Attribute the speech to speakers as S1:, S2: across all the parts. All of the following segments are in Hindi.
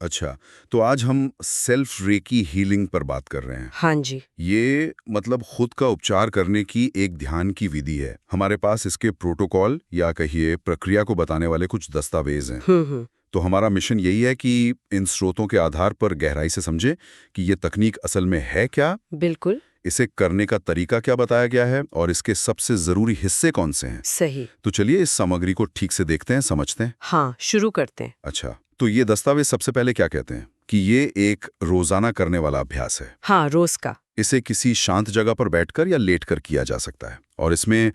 S1: अच्छा, तो आज हम सेल्फ रेकी हीलिंग पर बात कर रहे हैं।
S2: हाँ जी।
S1: ये मतलब खुद का उपचार करने की एक ध्यान की विधि है। हमारे पास इसके प्रोटोकॉल या कहिए प्रक्रिया को बताने वाले कुछ दस्तावेज हैं।
S2: हम्म।
S1: तो हमारा मिशन यही है कि इन स्रोतों के आधार पर गहराई से समझे कि ये तकनीक असल में है क्या,
S2: बिल्कुल
S1: इसे करने का तरीका क्या बताया गया है और इसके सबसे जरूरी हिस्से कौन से हैं।
S2: सही।
S1: तो चलिए इस सामग्री को ठीक से देखते हैं, समझते हैं।
S2: हाँ, शुरू करते हैं।
S1: अच्छा, तो ये दस्तावेज सबसे पहले क्या कहते हैं कि ये एक रोजाना करने वाला अभ्यास है।
S2: हाँ, रोज का।
S1: इसे किसी शांत जगह पर बैठकर या लेटकर किया जा सकता है और इसमें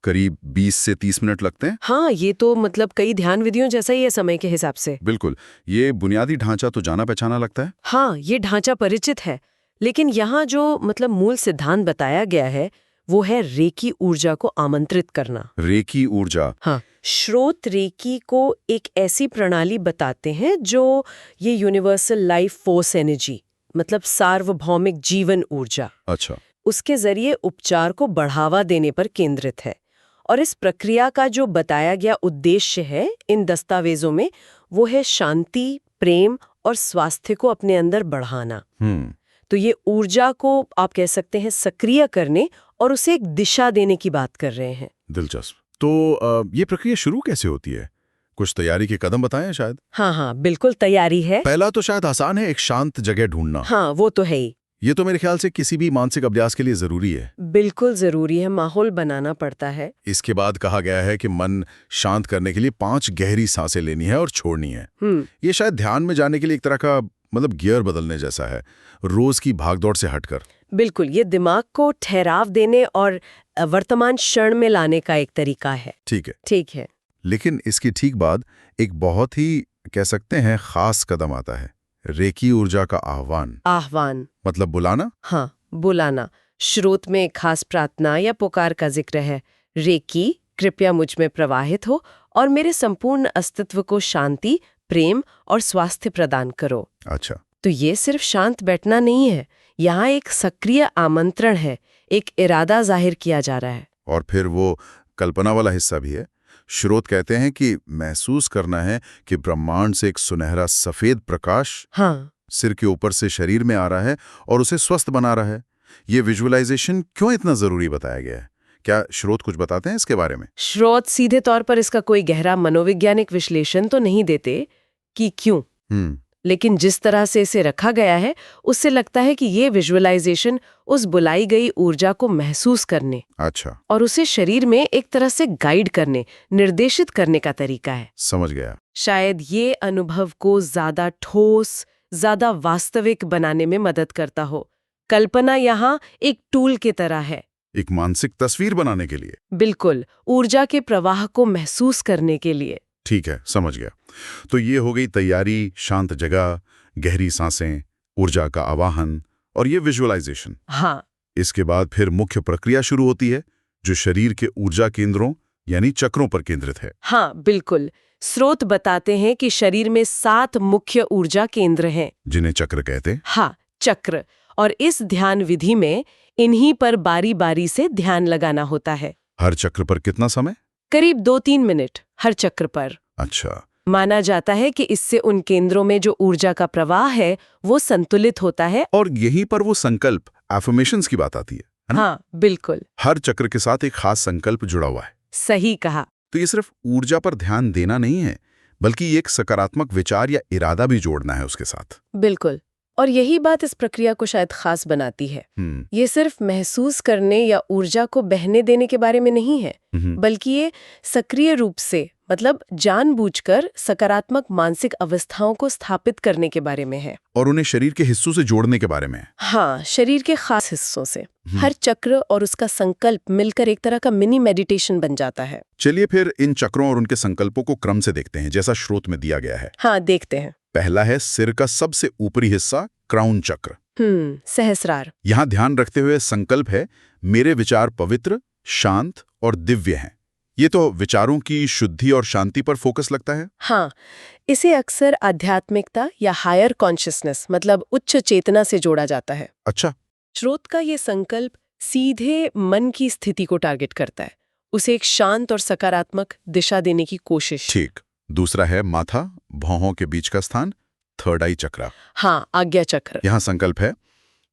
S1: करीब 20 से 30 मिनट लगते हैं।
S2: हाँ, ये तो मतलब कई ध्यान विधियों जैसा ही है समय के हिसाब से।
S1: बिल्कुल, ये बुनियादी ढांचा तो जाना पहचाना लगता है।
S2: हाँ, ये ढांचा परिचित है, लेकिन यहाँ जो मतलब मूल सिद्धांत बताया गया है वो है रेकी ऊर्जा को आमंत्रित करना।
S1: रेकी ऊर्जा।
S2: हाँ, श्रोत रेकी को एक ऐसी प्रणाली बताते हैं जो ये यूनिवर्सल लाइफ फोर्स एनर्जी मतलब सार्वभौमिक जीवन ऊर्जा,
S1: अच्छा।
S2: उसके जरिए उपचार को बढ़ावा देने पर केंद्रित है। और इस प्रक्रिया का जो बताया गया उद्देश्य है इन दस्तावेजों में, वो है शांति, प्रेम और स्वास्थ्य को अपने अंदर बढ़ाना। तो ये ऊर्जा को आप कह सकते हैं सक्रिय करने और उसे एक दिशा देने की बात कर रहे हैं।
S1: दिलचस्प। तो ये प्रक्रिया शुरू कैसे होती है? कुछ तैयारी के कदम बताएं शायद।
S2: हाँ, बिल्कुल तैयारी है।
S1: पहला तो शायद आसान है, एक शांत जगह ढूंढना।
S2: हाँ, वो तो है ही।
S1: ये तो मेरे ख्याल से किसी भी मानसिक अभ्यास के लिए जरूरी है।
S2: बिल्कुल जरूरी है, माहौल बनाना पड़ता है।
S1: इसके बाद कहा गया है कि मन शांत करने के लिए 5 गहरी सांसें लेनी है और छोड़नी है। ये शायद ध्यान में जाने के लिए एक तरह का मतलब गियर बदलने जैसा है, रोज की भागदौड़ से हटकर।
S2: बिल्कुल, ये दिमाग को ठहराव देने और वर्तमान क्षण में लाने का एक तरीका है।
S1: ठीक है।
S2: ठीक है।
S1: लेकिन इसकी ठीक बाद एक बहुत ही कह सकते हैं खास कदम आता है, रेकी ऊर्जा का आह्वान। मतलब बुलाना।
S2: हाँ, बुलाना। श्रोत में एक खास प्रार्थना या पुकार का जिक्र है। रेकी कृपया मुझ में प्रवाहित हो और मेरे संपूर्ण अस्तित्व को शांति, प्रेम और स्वास्थ्य प्रदान करो।
S1: अच्छा।
S2: तो ये सिर्फ शांत बैठना नहीं है, यहाँ एक सक्रिय आमंत्रण है, एक इरादा जाहिर किया जा रहा है।
S1: और फिर वो कल्पना वाला हिस्सा भी है। श्रोत कहते हैं कि महसूस करना है कि ब्रह्मांड से एक सुनहरा सफेद प्रकाश
S2: हाँ,
S1: सिर के ऊपर से शरीर में आ रहा है और उसे स्वस्थ बना रहा है। ये विजुअलाइजेशन क्यों इतना जरूरी बताया गया है? क्या श्रोत कुछ बताते हैं इसके बारे में?
S2: श्रोत सीधे तौर पर इसका कोई गहरा मनोवैज्ञानिक विश्लेषण तो नहीं देते कि क्यों, लेकिन जिस तरह से इसे रखा गया है उससे लगता है कि ये विजुअलाइजेशन उस बुलाई गई ऊर्जा को महसूस करने
S1: अच्छा
S2: और उसे शरीर में एक तरह से गाइड करने, निर्देशित करने का तरीका है।
S1: समझ गया।
S2: शायद ये अनुभव को ज्यादा ठोस, ज्यादा वास्तविक बनाने में मदद करता हो। कल्पना यहाँ एक टूल की तरह है,
S1: एक मानसिक तस्वीर बनाने के लिए।
S2: बिल्कुल, ऊर्जा के प्रवाह को महसूस करने के लिए।
S1: ठीक है, समझ गया। तो ये हो गई तैयारी, शांत जगह, गहरी सांसें, ऊर्जा का आवाहन और ये विजुअलाइजेशन।
S2: हाँ,
S1: इसके बाद फिर मुख्य प्रक्रिया शुरू होती है जो शरीर के ऊर्जा केंद्रों यानी चक्रों पर केंद्रित है।
S2: हाँ, बिल्कुल। स्रोत बताते हैं कि शरीर में 7 मुख्य ऊर्जा केंद्र हैं,
S1: जिन्हें चक्र कहते हैं।
S2: हाँ, चक्र। और इस ध्यान विधि में इन्हीं पर बारी बारी से ध्यान लगाना होता है।
S1: हर चक्र पर कितना समय?
S2: करीब 2-3 मिनट हर चक्र पर।
S1: अच्छा।
S2: माना जाता है कि इससे उन केंद्रों में जो ऊर्जा का प्रवाह है वो संतुलित होता है।
S1: और यहीं पर वो संकल्प, एफर्मेशंस की बात आती है ना?
S2: हाँ, बिल्कुल।
S1: हर चक्र के साथ एक खास संकल्प जुड़ा हुआ है।
S2: सही कहा।
S1: तो ये सिर्फ ऊर्जा पर ध्यान देना नहीं है, बल्कि ये एक सकारात्मक विचार या इरादा भी जोड़ना है उसके साथ।
S2: बिल्कुल। और यही बात इस प्रक्रिया को शायद खास बनाती है। ये सिर्फ महसूस करने या ऊर्जा को बहने देने के बारे में नहीं है, बल्कि ये सक्रिय रूप से मतलब जानबूझकर सकारात्मक मानसिक अवस्थाओं को स्थापित करने के बारे में है।
S1: और उन्हें शरीर के हिस्सों से जोड़ने के बारे में।
S2: हाँ, शरीर के खास हिस्सों से। हर चक्र और उसका संकल्प मिलकर एक तरह का मिनी मेडिटेशन बन जाता है।
S1: चलिए फिर इन चक्रों और उनके संकल्पों को क्रम से देखते हैं, जैसा श्रोत में दिया गया है।
S2: हाँ, देखते हैं।
S1: पहला है सिर का सबसे ऊपरी हिस्सा, क्राउन चक्र।
S2: सहस्रार।
S1: यहाँ ध्यान रखते हुए संकल्प है, मेरे विचार पवित्र, शांत और दिव्य हैं। ये तो विचारों की शुद्धि और शांति पर फोकस लगता है।
S2: हाँ, इसे अक्सर आध्यात्मिकता या हायर कॉन्शियसनेस मतलब उच्च चेतना से जोड़ा जाता है।
S1: अच्छा।
S2: श्रोत का ये संकल्प सीधे मन की स्थिति को टारगेट करता है, उसे एक शांत और सकारात्मक दिशा देने की कोशिश।
S1: ठीक। दूसरा है माथा, भौहों के बीच का स्थान, थर्ड आई चक्र।
S2: हाँ, आज्ञा चक्र।
S1: यहाँ संकल्प है,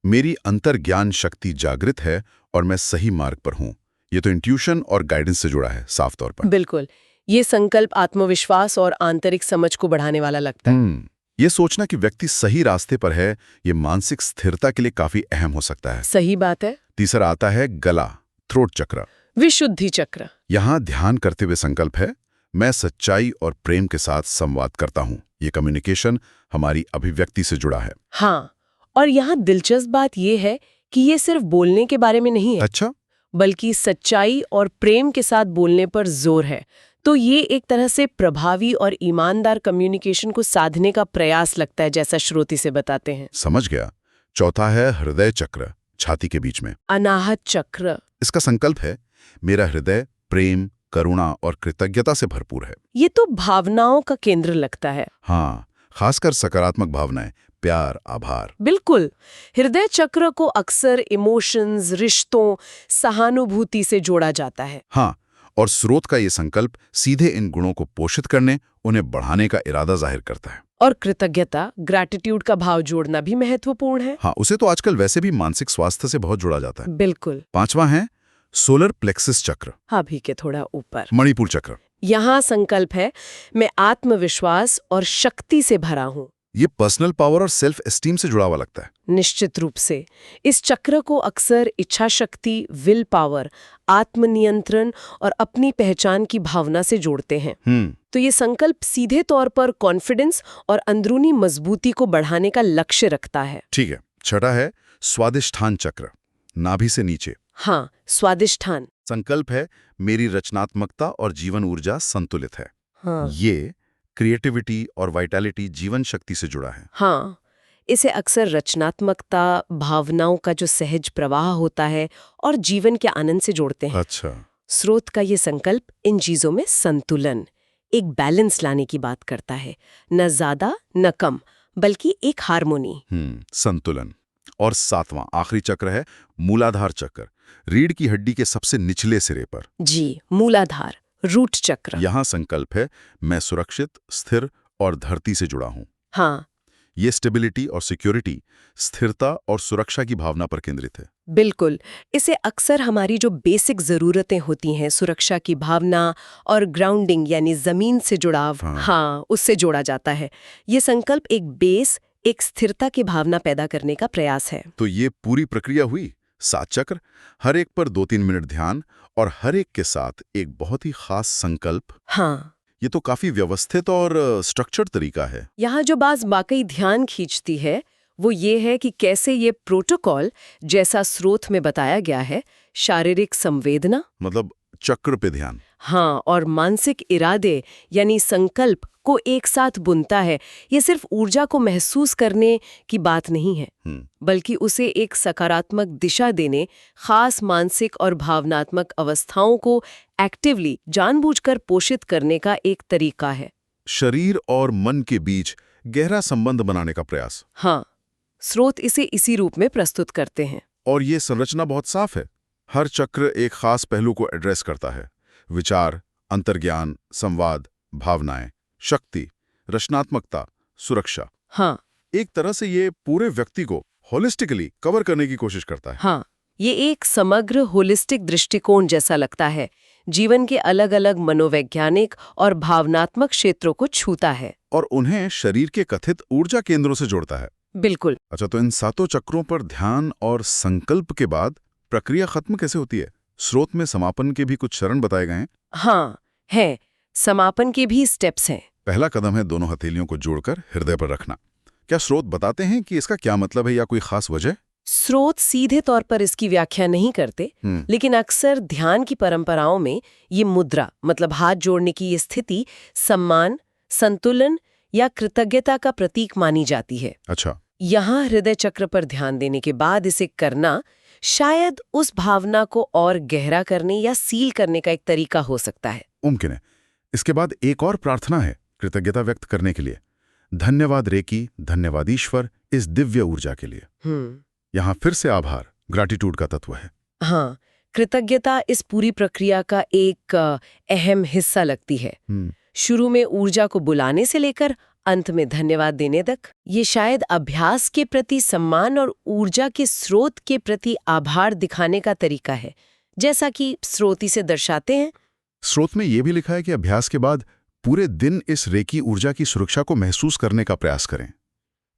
S1: मेरी अंतर्ज्ञान शक्ति जागृत है और मैं सही मार्ग पर हूँ। ये तो इंट्यूशन और गाइडेंस से जुड़ा है साफ तौर पर।
S2: बिल्कुल, ये संकल्प आत्मविश्वास और आंतरिक समझ को बढ़ाने वाला लगता है।
S1: ये सोचना कि व्यक्ति सही रास्ते पर है, ये मानसिक स्थिरता के लिए काफी अहम हो सकता है।
S2: सही बात है।
S1: तीसरा आता है गला, थ्रोट चक्र।
S2: विशुद्धि चक्र।
S1: यहाँ ध्यान करते हुए संकल्प है, मैं सच्चाई और प्रेम के साथ संवाद करता हूँ। ये कम्युनिकेशन हमारी अभिव्यक्ति से जुड़ा है।
S2: हाँ, और यहाँ दिलचस्प बात यह है कि ये सिर्फ बोलने के बारे में नहीं है।
S1: अच्छा,
S2: बल्कि सच्चाई और प्रेम के साथ बोलने पर जोर है। तो ये एक तरह से प्रभावी और ईमानदार कम्युनिकेशन को साधने का प्रयास लगता है, जैसा श्रोति से बताते हैं।
S1: समझ गया। चौथा है हृदय चक्र, छाती के बीच में।
S2: अनाहत चक्र।
S1: इसका संकल्प है, मेरा हृदय प्रेम, करुणा और कृतज्ञता से भरपूर है।
S2: ये तो भावनाओं का केंद्र लगता है।
S1: हाँ, खासकर सकारात्मक भावनाएं, प्यार, आभार।
S2: बिल्कुल। हृदय चक्र को अक्सर इमोशंस, रिश्तों, सहानुभूति से जोड़ा जाता है।
S1: हाँ, और स्रोत का ये संकल्प सीधे इन गुणों को पोषित करने, उन्हें बढ़ाने का इरादा जाहिर करता है।
S2: और कृतज्ञता, ग्रैटिट्यूड का भाव जोड़ना भी महत्वपूर्ण है।
S1: हाँ, उसे तो आजकल वैसे भी मानसिक स्वास्थ्य से बहुत जोड़ा जाता है।
S2: बिल्कुल।
S1: पांचवा है सोलर प्लेक्सिस चक्र,
S2: अभी के थोड़ा ऊपर,
S1: मणिपुर चक्र।
S2: यहाँ संकल्प है, मैं आत्मविश्वास और शक्ति से भरा हूँ।
S1: ये पर्सनल पावर और सेल्फ एस्टीम से जुड़ा हुआ लगता है।
S2: निश्चित रूप से। इस चक्र को अक्सर इच्छा शक्ति, विल पावर, आत्मनियंत्रण और अपनी पहचान की भावना से जोड़ते हैं। तो ये संकल्प सीधे तौर पर कॉन्फिडेंस और अंदरूनी मजबूती को बढ़ाने का लक्ष्य रखता है।
S1: ठीक है। छठा है स्वादिष्ठान चक्र, नाभि से नीचे।
S2: हाँ, स्वादिष्ठान।
S1: संकल्प है, मेरी रचनात्मकता और जीवन ऊर्जा संतुलित है।
S2: हाँ।
S1: ये क्रिएटिविटी और वाइटैलिटी, जीवन शक्ति से जुड़ा है।
S2: हाँ, इसे अक्सर रचनात्मकता, भावनाओं का जो सहज प्रवाह होता है और जीवन के आनंद से जोड़ते हैं।
S1: अच्छा।
S2: स्रोत का ये संकल्प इन चीजों में संतुलन, एक बैलेंस लाने की बात करता है। न ज्यादा न कम, बल्कि एक हार्मोनी।
S1: संतुलन। और सातवां आखिरी चक्र है मूलाधार चक्र, रीढ़ की हड्डी के सबसे निचले सिरे पर।
S2: जी, मूलाधार, रूट चक्र।
S1: यहाँ संकल्प है, मैं सुरक्षित, स्थिर और धरती से जुड़ा हूँ।
S2: हाँ,
S1: ये स्टेबिलिटी और सिक्योरिटी, स्थिरता और सुरक्षा की भावना पर केंद्रित है।
S2: बिल्कुल। इसे अक्सर हमारी जो बेसिक जरूरतें होती हैं, सुरक्षा की भावना और ग्राउंडिंग यानी जमीन से जुड़ाव, हाँ, उससे जोड़ा जाता है। ये संकल्प एक बेस, एक स्थिरता की भावना पैदा करने का प्रयास है।
S1: तो ये पूरी प्रक्रिया हुई 7 चक्र, हर एक पर 2-3 मिनट ध्यान और हर एक के साथ एक बहुत ही खास संकल्प।
S2: हाँ,
S1: ये तो काफी व्यवस्थित और स्ट्रक्चर्ड तरीका है।
S2: यहाँ जो बात वाकई ध्यान खींचती है वो ये है कि कैसे ये प्रोटोकॉल, जैसा स्रोत में बताया गया है, शारीरिक संवेदना,
S1: मतलब चक्र पे ध्यान,
S2: हाँ, और मानसिक इरादे यानी संकल्प को एक साथ बुनता है। ये सिर्फ ऊर्जा को महसूस करने की बात नहीं है, बल्कि उसे एक सकारात्मक दिशा देने, खास मानसिक और भावनात्मक अवस्थाओं को एक्टिवली, जानबूझकर पोषित करने का एक तरीका है।
S1: शरीर और मन के बीच गहरा संबंध बनाने का प्रयास।
S2: हाँ, स्रोत इसे इसी रूप में प्रस्तुत करते हैं।
S1: और ये संरचना बहुत साफ है। हर चक्र एक खास पहलू को एड्रेस करता है। विचार, अंतर्ज्ञान, संवाद, भावनाएं, शक्ति, रचनात्मकता, सुरक्षा।
S2: हाँ,
S1: एक तरह से ये पूरे व्यक्ति को होलिस्टिकली कवर करने की कोशिश करता है।
S2: हाँ, ये एक समग्र होलिस्टिक दृष्टिकोण जैसा लगता है, जीवन के अलग अलग मनोवैज्ञानिक और भावनात्मक क्षेत्रों को छूता है
S1: और उन्हें शरीर के कथित ऊर्जा केंद्रों से जोड़ता है।
S2: बिल्कुल।
S1: अच्छा, तो इन 7 चक्रों पर ध्यान और संकल्प के बाद प्रक्रिया खत्म कैसे होती है? स्रोत में समापन के भी कुछ चरण बताए गए हैं।
S2: हाँ, है। समापन के भी स्टेप्स हैं।
S1: पहला कदम है दोनों हथेलियों को जोड़कर हृदय पर रखना। क्या स्रोत बताते हैं कि इसका क्या मतलब है या कोई खास वजह?
S2: स्रोत सीधे तौर पर इसकी व्याख्या नहीं करते, लेकिन अक्सर ध्यान की परंपराओं में ये मुद्रा, मतलब हाथ जोड़ने की ये स्थिति, सम्मान, संतुलन या कृतज्ञता का प्रतीक मानी जाती है।
S1: अच्छा।
S2: यहाँ हृदय चक्र पर ध्यान देने के बाद इसे करना शायद उस भावना को और गहरा करने या सील करने का एक तरीका हो सकता है।
S1: मुमकिन है। इसके बाद एक और प्रार्थना है कृतज्ञता व्यक्त करने के लिए। धन्यवाद रेकी, धन्यवाद ईश्वर, इस दिव्य ऊर्जा के लिए। यहाँ फिर से आभार, ग्रैटिट्यूड का तत्व है।
S2: हाँ, कृतज्ञता इस पूरी प्रक्रिया का एक अहम हिस्सा लगती है। शुरू में ऊर्जा को बुलाने से लेकर अंत में धन्यवाद देने तक। ये शायद अभ्यास के प्रति सम्मान और ऊर्जा के स्रोत के प्रति आभार दिखाने का तरीका है, जैसा कि स्रोत इसे दर्शाते हैं।
S1: स्रोत में ये भी लिखा है कि अभ्यास के बाद पूरे दिन इस रेकी ऊर्जा की सुरक्षा को महसूस करने का प्रयास करें।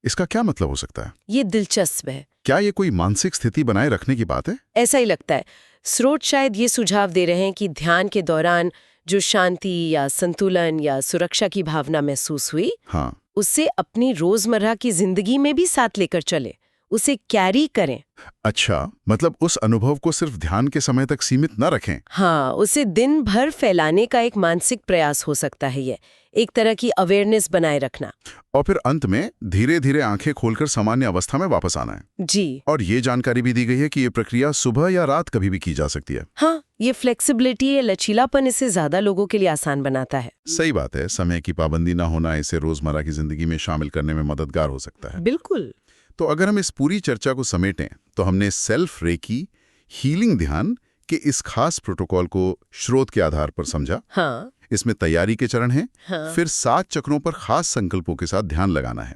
S1: इसका क्या मतलब हो सकता है?
S2: ये दिलचस्प है।
S1: क्या ये कोई मानसिक स्थिति बनाए रखने की बात है?
S2: ऐसा ही लगता है। स्रोत शायद ये सुझाव दे रहे हैं कि ध्यान के दौरान जो शांति या संतुलन या सुरक्षा की भावना महसूस हुई,
S1: हाँ,
S2: उसे अपनी रोजमर्रा की जिंदगी में भी साथ लेकर चले, उसे कैरी करें।
S1: अच्छा, मतलब उस अनुभव को सिर्फ ध्यान के समय तक सीमित न रखें।
S2: हाँ, उसे दिन भर फैलाने का एक मानसिक प्रयास हो सकता है। ये एक तरह की अवेयरनेस बनाए रखना।
S1: और फिर अंत में धीरे धीरे आंखें खोलकर सामान्य अवस्था में वापस आना है।
S2: जी।
S1: और ये जानकारी भी दी गई है कि ये प्रक्रिया सुबह या रात कभी भी की जा सकती है।
S2: हाँ, ये फ्लेक्सिबिलिटी या लचीलापन इसे ज्यादा लोगों के लिए आसान बनाता है।
S1: सही बात है, समय की पाबंदी ना होना इसे रोजमर्रा की जिंदगी में शामिल करने में मददगार हो सकता है।
S2: बिल्कुल।
S1: तो अगर हम इस पूरी चर्चा को समेटें तो हमने सेल्फ रेकी हीलिंग ध्यान के इस खास प्रोटोकॉल को स्रोत के आधार पर समझा।
S2: हाँ।
S1: इसमें तैयारी के चरण हैं।
S2: हाँ।
S1: फिर 7 चक्रों पर खास संकल्पों के साथ ध्यान लगाना है।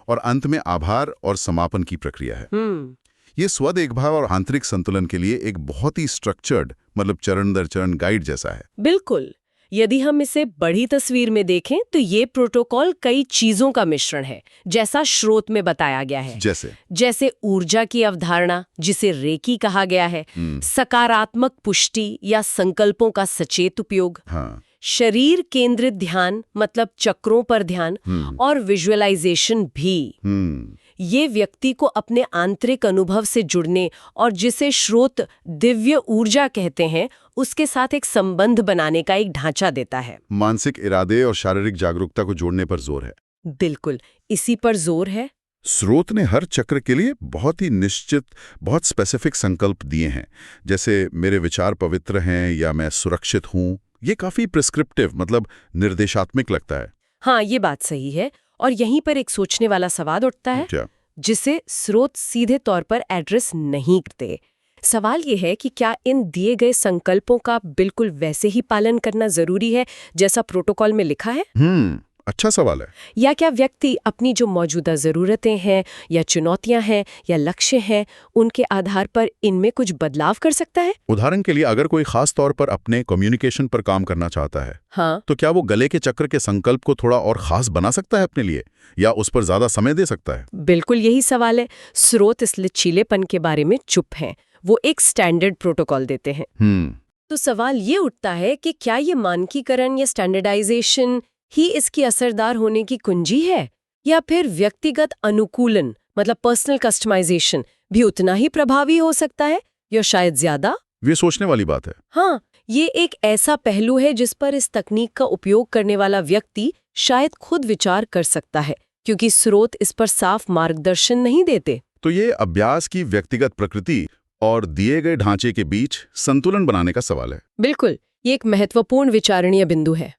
S1: और अंत में आभार और समापन की प्रक्रिया है। ये स्वदेखभाल और आंतरिक संतुलन के लिए एक बहुत ही स्ट्रक्चर्ड, मतलब चरण दर चरण गाइड जैसा है।
S2: बिल्कुल। यदि हम इसे बड़ी तस्वीर में देखें तो ये प्रोटोकॉल कई चीजों का मिश्रण है, जैसा स्रोत में बताया गया है। जैसे ऊर्जा की अवधारणा, जिसे रेकी कहा गया है, सकारात्मक पुष्टि या संकल्पों का सचेत उपयोग,
S1: हाँ।
S2: शरीर केंद्रित ध्यान मतलब चक्रों पर ध्यान, और विजुअलाइजेशन भी। ये व्यक्ति को अपने आंतरिक अनुभव से जुड़ने और जिसे स्रोत दिव्य ऊर्जा कहते हैं, उसके साथ एक संबंध बनाने का एक ढांचा देता है।
S1: मानसिक इरादे और शारीरिक जागरूकता को जोड़ने पर जोर है।
S2: बिल्कुल, इसी पर जोर है।
S1: स्रोत ने हर चक्र के लिए बहुत ही निश्चित, बहुत स्पेसिफिक संकल्प दिए हैं, जैसे मेरे विचार पवित्र हैं या मैं सुरक्षित हूँ। ये काफी प्रिस्क्रिप्टिव, मतलब निर्देशात्मक लगता है।
S2: हाँ, ये बात सही है। और यहीं पर एक सोचने वाला सवाल उठता है, जिसे स्रोत सीधे तौर पर एड्रेस नहीं करते। सवाल ये है कि क्या इन दिए गए संकल्पों का बिल्कुल वैसे ही पालन करना जरूरी है जैसा प्रोटोकॉल में लिखा है?
S1: अच्छा सवाल है।
S2: या क्या व्यक्ति अपनी जो मौजूदा जरूरतें हैं या चुनौतियां हैं या लक्ष्य हैं, उनके आधार पर इनमें कुछ बदलाव कर सकता है?
S1: उदाहरण के लिए, अगर कोई खास तौर पर अपने कम्युनिकेशन पर काम करना चाहता है,
S2: हाँ,
S1: तो क्या वो गले के चक्र के संकल्प को थोड़ा और खास बना सकता है अपने लिए, या उस पर ज्यादा समय दे सकता है?
S2: बिल्कुल यही सवाल है। स्रोत इस लचीलेपन के बारे में चुप हैं। वो एक स्टैंडर्ड प्रोटोकॉल देते हैं। तो सवाल ये उठता है कि क्या ये मानकीकरण या स्टैंडर्डाइजेशन ही इसकी असरदार होने की कुंजी है, या फिर व्यक्तिगत अनुकूलन मतलब पर्सनल कस्टमाइजेशन भी उतना ही प्रभावी हो सकता है, या शायद ज्यादा?
S1: ये सोचने वाली बात है।
S2: हाँ, ये एक ऐसा पहलू है जिस पर इस तकनीक का उपयोग करने वाला व्यक्ति शायद खुद विचार कर सकता है, क्योंकि स्रोत इस पर साफ मार्गदर्शन नहीं देते।
S1: तो ये अभ्यास की व्यक्तिगत प्रकृति और दिए गए ढांचे के बीच संतुलन बनाने का सवाल है।
S2: बिल्कुल, ये एक महत्वपूर्ण विचारणीय बिंदु है।